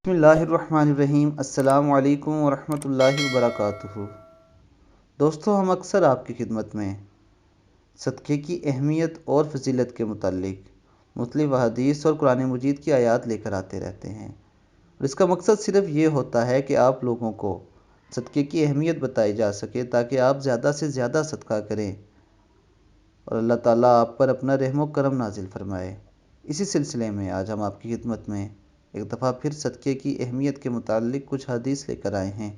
بسم اللہ الرحمن الرحیم۔ السلام علیکم ورحمۃ اللہ وبرکاتہ۔ دوستو، ہم اکثر آپ کی خدمت میں صدقے کی اہمیت اور فضیلت کے متعلق مختلف احادیث اور قرآن مجید کی آیات لے کر آتے رہتے ہیں، اور اس کا مقصد صرف یہ ہوتا ہے کہ آپ لوگوں کو صدقے کی اہمیت بتائی جا سکے تاکہ آپ زیادہ سے زیادہ صدقہ کریں اور اللہ تعالیٰ آپ پر اپنا رحم و کرم نازل فرمائے۔ اسی سلسلے میں آج ہم آپ کی خدمت میں ایک دفعہ پھر صدقے کی اہمیت کے متعلق کچھ حدیث لے کر آئے ہیں۔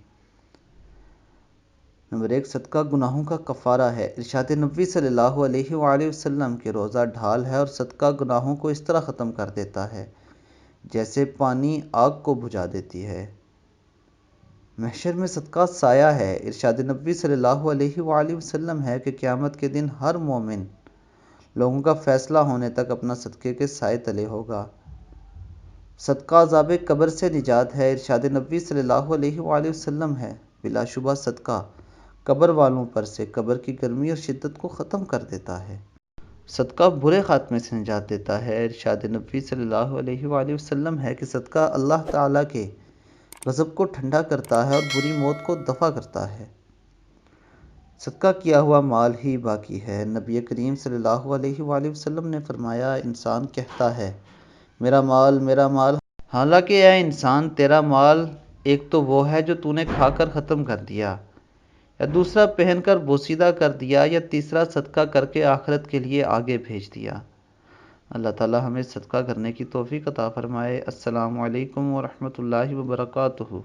نمبر 1، صدقہ گناہوں کا کفارہ ہے۔ ارشاد نبوی صلی اللہ علیہ وآلہ وسلم کے روزہ ڈھال ہے اور صدقہ گناہوں کو اس طرح ختم کر دیتا ہے جیسے پانی آگ کو بجھا دیتی ہے۔ محشر میں صدقہ سایہ ہے۔ ارشاد نبوی صلی اللہ علیہ وآلہ وسلم ہے کہ قیامت کے دن ہر مومن لوگوں کا فیصلہ ہونے تک اپنا صدقے کے سائے تلے ہوگا۔ صدقہ عذاب قبر سے نجات ہے۔ ارشاد نبوی صلی اللہ علیہ وآلہ وسلم ہے، بلا شبہ صدقہ قبر والوں پر سے قبر کی گرمی اور شدت کو ختم کر دیتا ہے۔ صدقہ برے خاتمے سے نجات دیتا ہے۔ ارشاد نبوی صلی اللہ علیہ وآلہ وسلم ہے کہ صدقہ اللہ تعالیٰ کے غضب کو ٹھنڈا کرتا ہے اور بری موت کو دفع کرتا ہے۔ صدقہ کیا ہوا مال ہی باقی ہے۔ نبی کریم صلی اللہ علیہ وآلہ وسلم نے فرمایا، انسان کہتا ہے میرا مال میرا مال، حالانکہ اے انسان تیرا مال ایک تو وہ ہے جو تو نے کھا کر ختم کر دیا، یا دوسرا پہن کر بوسیدہ کر دیا، یا تیسرا صدقہ کر کے آخرت کے لیے آگے بھیج دیا۔ اللہ تعالی ہمیں صدقہ کرنے کی توفیق عطا فرمائے۔ السلام علیکم ورحمۃ اللہ وبرکاتہ۔